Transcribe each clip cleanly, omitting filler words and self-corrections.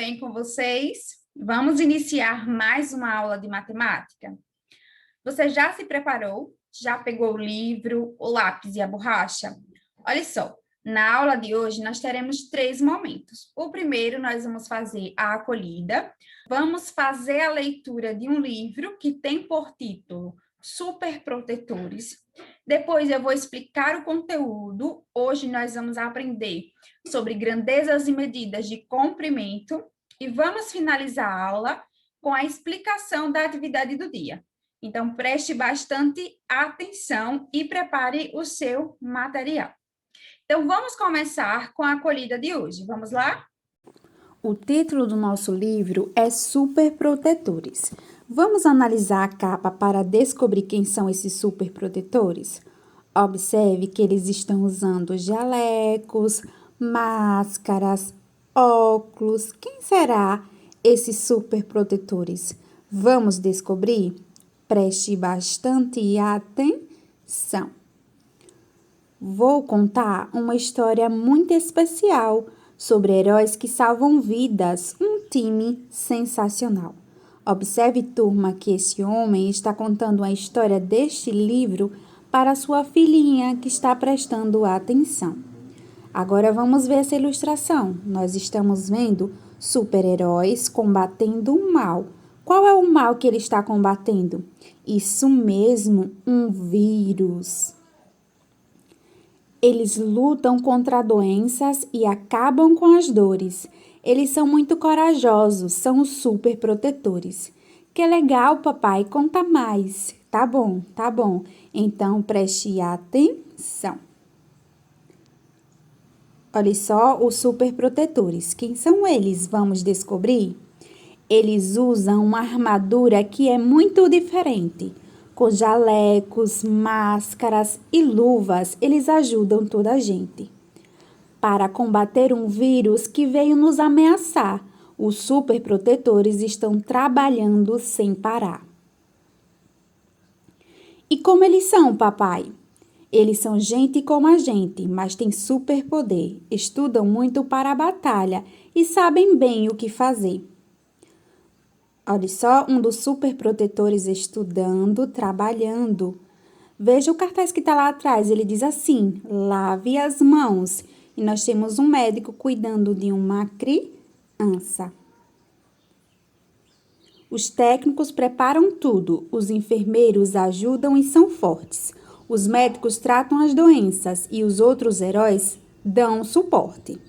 bem com vocês? Vamos iniciar mais uma aula de matemática? Você já se preparou? Já pegou o livro, o lápis e a borracha? Olha só, na aula de hoje nós teremos 3 momentos. O primeiro, nós vamos fazer a acolhida, vamos fazer a leitura de um livro que tem por título Superprotetores. Depois eu vou explicar o conteúdo. Hoje nós vamos aprender sobre grandezas e medidas de comprimento e vamos finalizar a aula com a explicação da atividade do dia. Então, preste bastante atenção e prepare o seu material. Então, vamos começar com a acolhida de hoje. Vamos lá? O título do nosso livro é Superprotetores. Vamos analisar a capa para descobrir quem são esses superprotetores? Observe que eles estão usando jalecos, máscaras, óculos. Quem será esses superprotetores? Vamos descobrir? Preste bastante atenção. Vou contar uma história muito especial sobre heróis que salvam vidas, um time sensacional. Observe, turma, que esse homem está contando a história deste livro para sua filhinha que está prestando atenção. Agora vamos ver essa ilustração. Nós estamos vendo super-heróis combatendo o mal. Qual é o mal que ele está combatendo? Isso mesmo, um vírus. Eles lutam contra doenças e acabam com as dores. Eles são muito corajosos, são os superprotetores. Que legal, papai, conta mais. Tá bom, tá bom. Então, preste atenção. Olha só os superprotetores. Quem são eles? Vamos descobrir? Eles usam uma armadura que é muito diferente. Com jalecos, máscaras e luvas, eles ajudam toda a gente. Para combater um vírus que veio nos ameaçar, os superprotetores estão trabalhando sem parar. E como eles são, papai? Eles são gente como a gente, mas têm superpoder, estudam muito para a batalha e sabem bem o que fazer. Olha só, um dos superprotetores estudando, trabalhando. Veja o cartaz que está lá atrás, ele diz assim, lave as mãos. E nós temos um médico cuidando de uma criança. Os técnicos preparam tudo, os enfermeiros ajudam e são fortes. Os médicos tratam as doenças e os outros heróis dão suporte.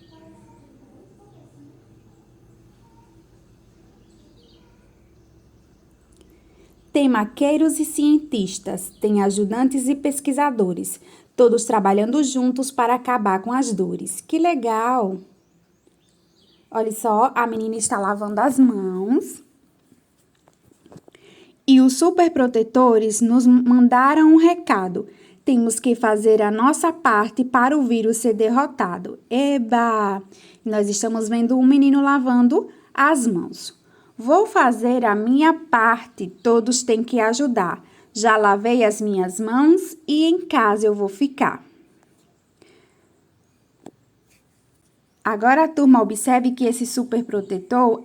Tem maqueiros e cientistas, tem ajudantes e pesquisadores, todos trabalhando juntos para acabar com as dores. Que legal! Olha só, a menina está lavando as mãos. E os superprotetores nos mandaram um recado. Temos que fazer a nossa parte para o vírus ser derrotado. Eba! Nós estamos vendo um menino lavando as mãos. Vou fazer a minha parte, todos têm que ajudar. Já lavei as minhas mãos e em casa eu vou ficar. Agora a turma observe que esse superprotetor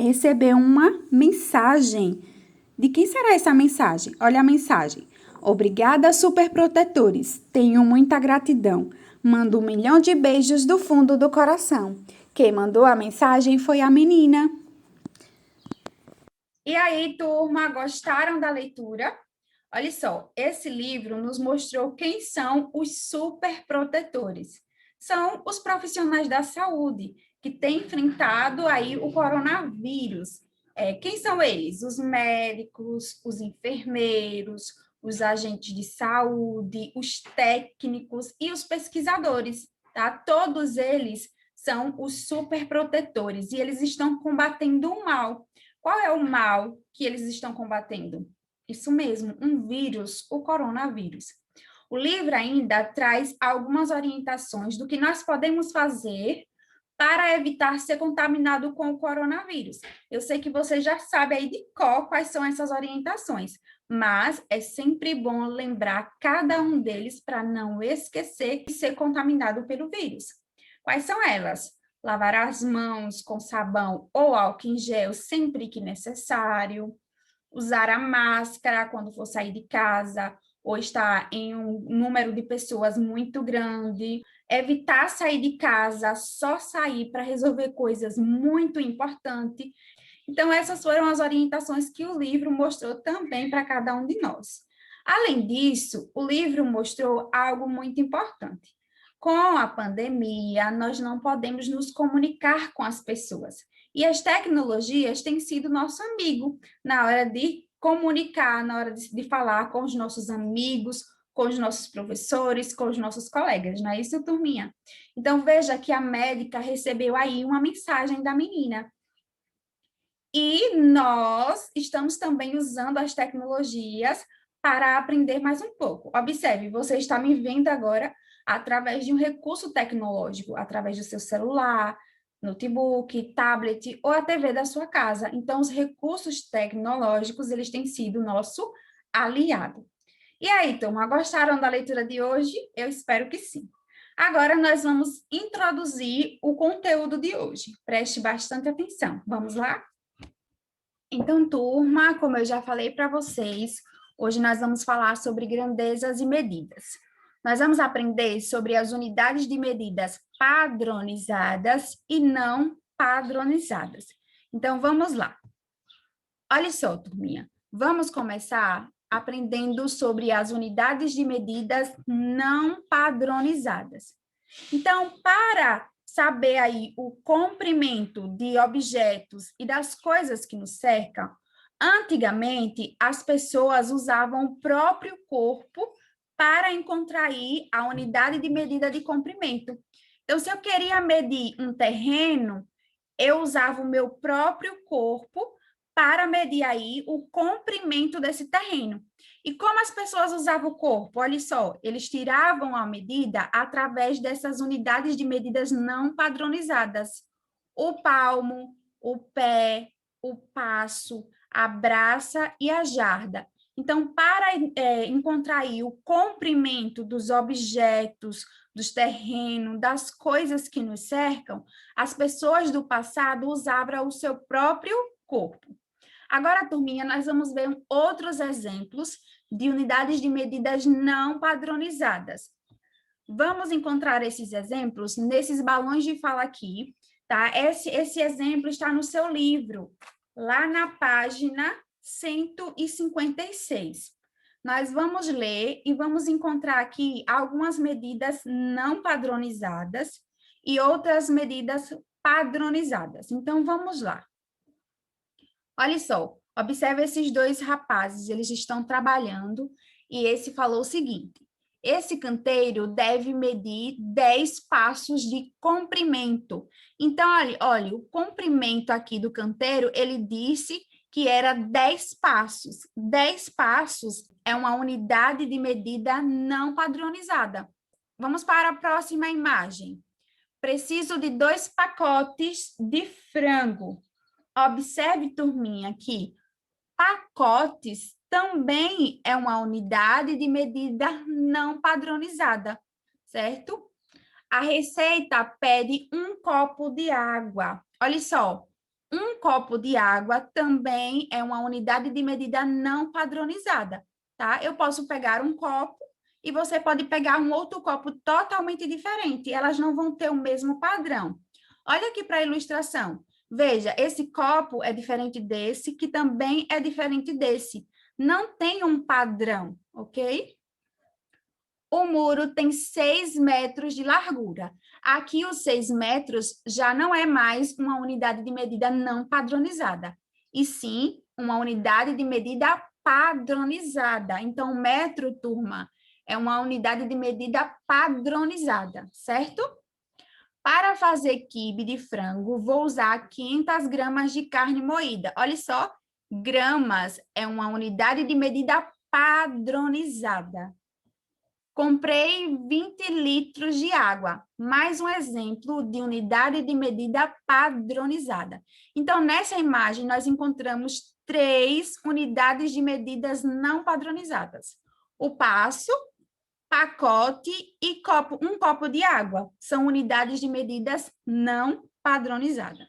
recebeu uma mensagem. De quem será essa mensagem? Olha a mensagem. Obrigada, superprotetores. Tenho muita gratidão. Mando 1 milhão de beijos do fundo do coração. Quem mandou a mensagem foi a menina. E aí, turma, gostaram da leitura? Olha só, esse livro nos mostrou quem são os superprotetores. São os profissionais da saúde que têm enfrentado aí o coronavírus. Quem são eles? Os médicos, os enfermeiros, os agentes de saúde, os técnicos e os pesquisadores, tá? Todos eles são os superprotetores e eles estão combatendo o mal. Qual é o mal que eles estão combatendo? Isso mesmo, um vírus, o coronavírus. O livro ainda traz algumas orientações do que nós podemos fazer para evitar ser contaminado com o coronavírus. Eu sei que você já sabe aí de cor quais são essas orientações, mas é sempre bom lembrar cada um deles para não esquecer de ser contaminado pelo vírus. Quais são elas? lavar as mãos com sabão ou álcool em gel sempre que necessário, usar a máscara quando for sair de casa ou estar em um número de pessoas muito grande, evitar sair de casa, só sair para resolver coisas muito importantes. Então, essas foram as orientações que o livro mostrou também para cada um de nós. Além disso, o livro mostrou algo muito importante. Com a pandemia, nós não podemos nos comunicar com as pessoas. E as tecnologias têm sido nosso amigo na hora de comunicar, na hora de falar com os nossos amigos, com os nossos professores, com os nossos colegas, não é isso, turminha? Então, veja que a médica recebeu aí uma mensagem da menina. E nós estamos também usando as tecnologias para aprender mais um pouco. Observe, você está me vendo agora através de um recurso tecnológico, através do seu celular, notebook, tablet ou a TV da sua casa. Então, os recursos tecnológicos, eles têm sido nosso aliado. E aí, turma, gostaram da leitura de hoje? Eu espero que sim. Agora nós vamos introduzir o conteúdo de hoje. Preste bastante atenção. Vamos lá? Então, turma, como eu já falei para vocês, hoje nós vamos falar sobre grandezas e medidas. Nós vamos aprender sobre as unidades de medidas padronizadas e não padronizadas. Então, vamos lá. Olha só, turminha, vamos começar aprendendo sobre as unidades de medidas não padronizadas. Então, para saber aí o comprimento de objetos e das coisas que nos cercam, antigamente as pessoas usavam o próprio corpo para encontrar aí a unidade de medida de comprimento. Então, se eu queria medir um terreno, eu usava o meu próprio corpo para medir aí o comprimento desse terreno. E como as pessoas usavam o corpo? Olha só, eles tiravam a medida através dessas unidades de medidas não padronizadas. O palmo, o pé, o passo, a braça e a jarda. Então, para encontrar aí o comprimento dos objetos, dos terrenos, das coisas que nos cercam, as pessoas do passado usavam o seu próprio corpo. Agora, turminha, nós vamos ver outros exemplos de unidades de medidas não padronizadas. Vamos encontrar esses exemplos nesses balões de fala aqui, tá? Esse exemplo está no seu livro, lá na página 156. Nós vamos ler e vamos encontrar aqui algumas medidas não padronizadas e outras medidas padronizadas. Então, vamos lá. Olha só, observe esses dois rapazes, eles estão trabalhando e esse falou o seguinte: esse canteiro deve medir 10 passos de comprimento. Então, olha, o comprimento aqui do canteiro, ele disse que era 10 passos. 10 passos é uma unidade de medida não padronizada. Vamos para a próxima imagem. Preciso de 2 pacotes de frango. Observe, turminha, que pacotes também é uma unidade de medida não padronizada, certo? A receita pede 1 copo de água. Olha só, 1 copo de água também é uma unidade de medida não padronizada, tá? Eu posso pegar um copo e você pode pegar um outro copo totalmente diferente. Elas não vão ter o mesmo padrão. Olha aqui para a ilustração. Veja, esse copo é diferente desse, que também é diferente desse. Não tem um padrão, ok? O muro tem 6 metros de largura. Aqui, os 6 metros já não é mais uma unidade de medida não padronizada, e sim uma unidade de medida padronizada. Então, metro, turma, é uma unidade de medida padronizada, certo? Para fazer quibe de frango, vou usar 500 gramas de carne moída. Olha só, gramas é uma unidade de medida padronizada. Comprei 20 litros de água. Mais um exemplo de unidade de medida padronizada. Então, nessa imagem, nós encontramos 3 unidades de medidas não padronizadas. O passo, pacote e um copo de água. São unidades de medidas não padronizada.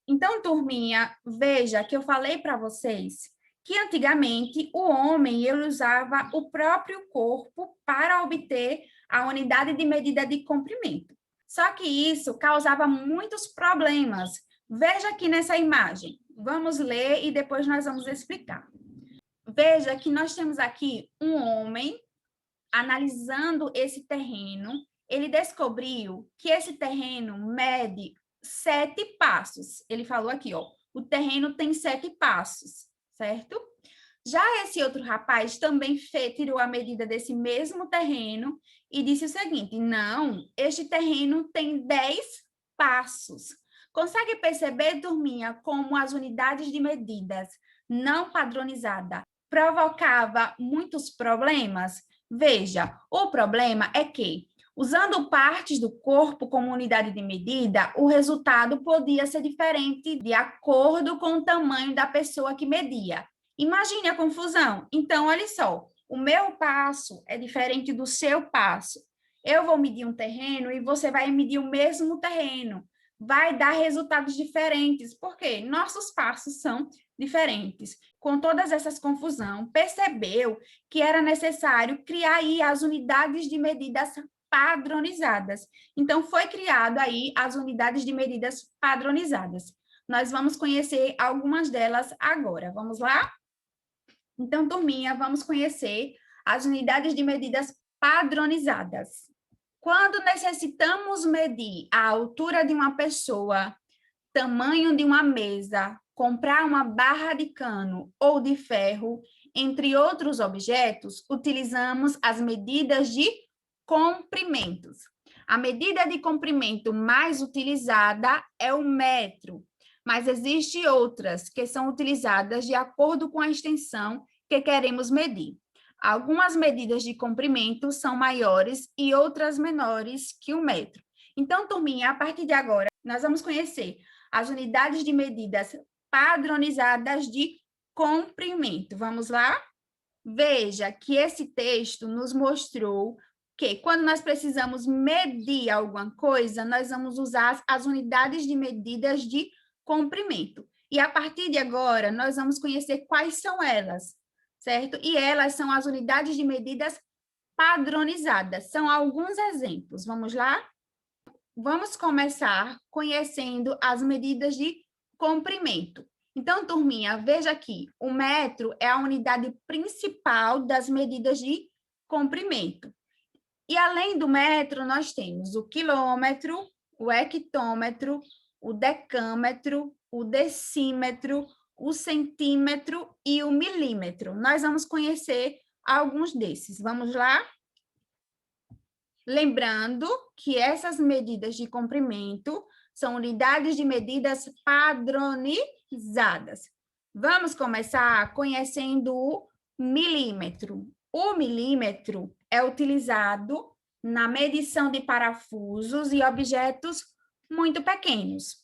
Então, turminha, veja que eu falei para vocês que antigamente o homem ele usava o próprio corpo para obter a unidade de medida de comprimento. Só que isso causava muitos problemas. Veja aqui nessa imagem. Vamos ler e depois nós vamos explicar. Veja que nós temos aqui um homem analisando esse terreno. Ele descobriu que esse terreno mede 7 passos. Ele falou aqui, ó, o terreno tem 7 passos, certo? Já esse outro rapaz também tirou a medida desse mesmo terreno e disse o seguinte: não, este terreno tem 10 passos. Consegue perceber, turminha, como as unidades de medidas não padronizadas provocava muitos problemas? Veja, o problema é que, usando partes do corpo como unidade de medida, o resultado podia ser diferente de acordo com o tamanho da pessoa que media. Imagine a confusão. Então, olha só, o meu passo é diferente do seu passo. Eu vou medir um terreno e você vai medir o mesmo terreno. Vai dar resultados diferentes, porque nossos passos são diferentes. Com todas essas confusões, percebeu que era necessário criar aí as unidades de medidas padronizadas. Então, foi criado aí as unidades de medidas padronizadas. Nós vamos conhecer algumas delas agora. Vamos lá? Então, turminha, vamos conhecer as unidades de medidas padronizadas. Quando necessitamos medir a altura de uma pessoa, tamanho de uma mesa, comprar uma barra de cano ou de ferro, entre outros objetos, utilizamos as medidas de comprimentos. A medida de comprimento mais utilizada é o metro, mas existem outras que são utilizadas de acordo com a extensão que queremos medir. Algumas medidas de comprimento são maiores e outras menores que o metro. Então, turminha, a partir de agora, nós vamos conhecer as unidades de medidas padronizadas de comprimento. Vamos lá? Veja que esse texto nos mostrou que quando nós precisamos medir alguma coisa, nós vamos usar as unidades de medidas de comprimento. E a partir de agora, nós vamos conhecer quais são elas, certo? E elas são as unidades de medidas padronizadas. São alguns exemplos. Vamos lá? Vamos começar conhecendo as medidas de comprimento. Então, turminha, veja aqui, o metro é a unidade principal das medidas de comprimento. E além do metro, nós temos o quilômetro, o hectômetro, o decâmetro, o decímetro, o centímetro e o milímetro. Nós vamos conhecer alguns desses. Vamos lá? Lembrando que essas medidas de comprimento são unidades de medidas padronizadas. Vamos começar conhecendo o milímetro. O milímetro é utilizado na medição de parafusos e objetos muito pequenos.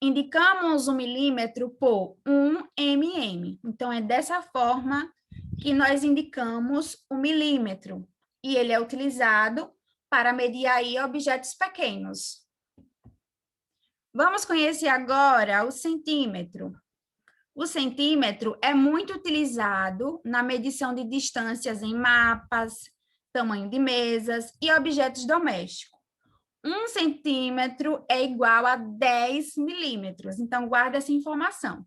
Indicamos o milímetro por 1 mm. Então, é dessa forma que nós indicamos o milímetro. E ele é utilizado para medir aí objetos pequenos. Vamos conhecer agora o centímetro. O centímetro é muito utilizado na medição de distâncias em mapas, tamanho de mesas e objetos domésticos. 1 centímetro é igual a 10 milímetros. Então, guarda essa informação.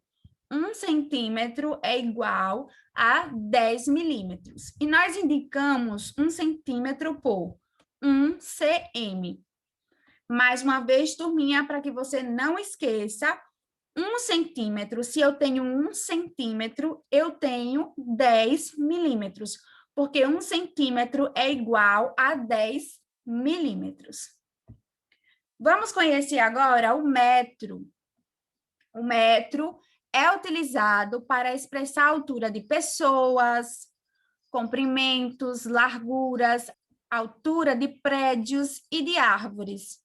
1 centímetro é igual a 10 milímetros. E nós indicamos 1 centímetro por 1 cm. Mais uma vez, turminha, para que você não esqueça, 1 centímetro, se eu tenho 1 centímetro, eu tenho 10 milímetros, porque 1 centímetro é igual a 10 milímetros. Vamos conhecer agora o metro. O metro é utilizado para expressar a altura de pessoas, comprimentos, larguras, altura de prédios e de árvores.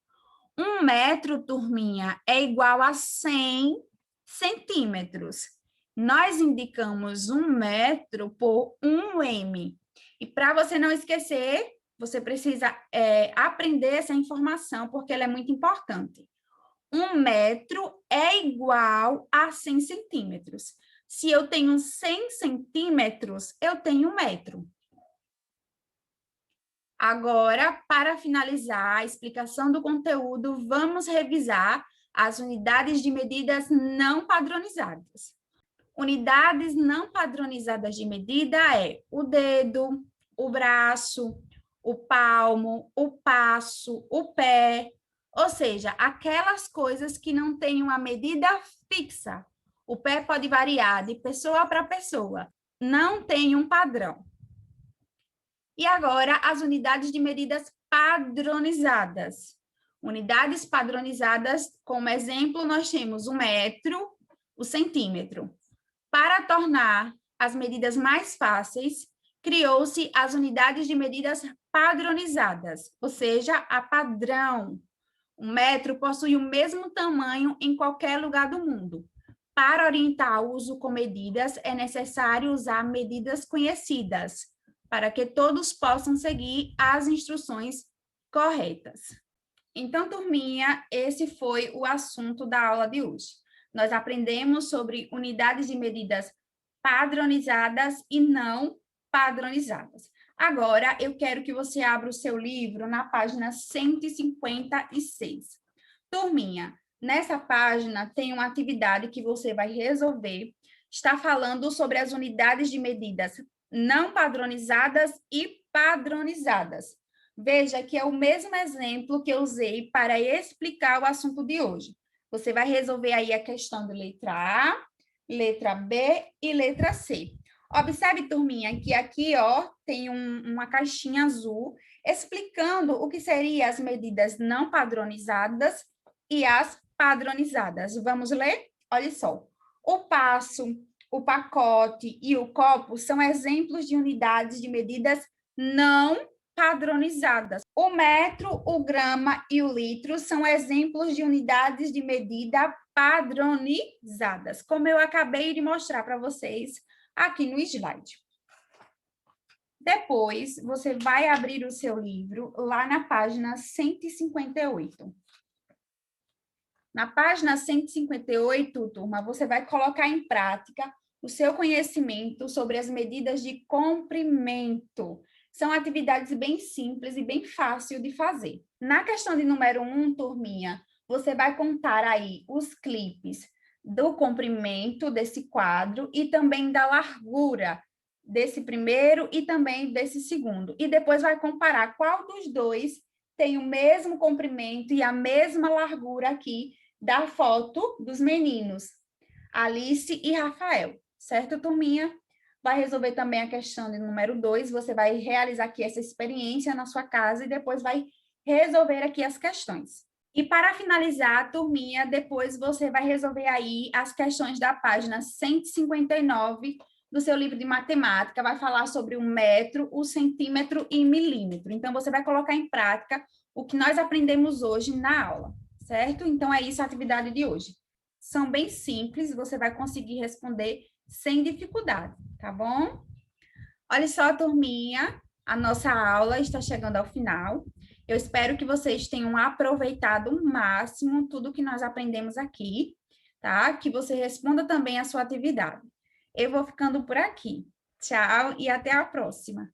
1 metro, turminha, é igual a 100 centímetros. Nós indicamos 1 metro por 1 m. E para você não esquecer, você precisa aprender essa informação, porque ela é muito importante. 1 metro é igual a 100 centímetros. Se eu tenho 100 centímetros, eu tenho 1 metro. Agora, para finalizar a explicação do conteúdo, vamos revisar as unidades de medidas não padronizadas. Unidades não padronizadas de medida é o dedo, o braço, o palmo, o passo, o pé, ou seja, aquelas coisas que não têm uma medida fixa. O pé pode variar de pessoa para pessoa, não tem um padrão. E agora, as unidades de medidas padronizadas. Unidades padronizadas, como exemplo, nós temos o metro, o centímetro. Para tornar as medidas mais fáceis, criou-se as unidades de medidas padronizadas, ou seja, a padrão. Um metro possui o mesmo tamanho em qualquer lugar do mundo. Para orientar o uso com medidas, é necessário usar medidas conhecidas, para que todos possam seguir as instruções corretas. Então, turminha, esse foi o assunto da aula de hoje. Nós aprendemos sobre unidades de medidas padronizadas e não padronizadas. Agora, eu quero que você abra o seu livro na página 156. Turminha, nessa página tem uma atividade que você vai resolver. Está falando sobre as unidades de medidas não padronizadas e padronizadas. Veja que é o mesmo exemplo que eu usei para explicar o assunto de hoje. Você vai resolver aí a questão de letra A, letra B e letra C. Observe, turminha, que aqui, ó, tem uma caixinha azul explicando o que seriam as medidas não padronizadas e as padronizadas. Vamos ler? Olha só. O passo, o pacote e o copo são exemplos de unidades de medidas não padronizadas. O metro, o grama e o litro são exemplos de unidades de medida padronizadas, como eu acabei de mostrar para vocês aqui no slide. Depois, você vai abrir o seu livro lá na página 158. Na página 158, turma, você vai colocar em prática o seu conhecimento sobre as medidas de comprimento. São atividades bem simples e bem fácil de fazer. Na questão de número 1, turminha, você vai contar aí os clipes do comprimento desse quadro e também da largura desse primeiro e também desse segundo. E depois vai comparar qual dos dois tem o mesmo comprimento e a mesma largura aqui da foto dos meninos, Alice e Rafael, certo, turminha? Vai resolver também a questão de número 2, você vai realizar aqui essa experiência na sua casa e depois vai resolver aqui as questões. E para finalizar, turminha, depois você vai resolver aí as questões da página 159 do seu livro de matemática, vai falar sobre o metro, o centímetro e milímetro. Então, você vai colocar em prática o que nós aprendemos hoje na aula, certo? Então, é isso a atividade de hoje. São bem simples, você vai conseguir responder sem dificuldade, tá bom? Olha só, turminha, a nossa aula está chegando ao final. Eu espero que vocês tenham aproveitado o máximo tudo que nós aprendemos aqui, tá? Que você responda também a sua atividade. Eu vou ficando por aqui. Tchau e até a próxima.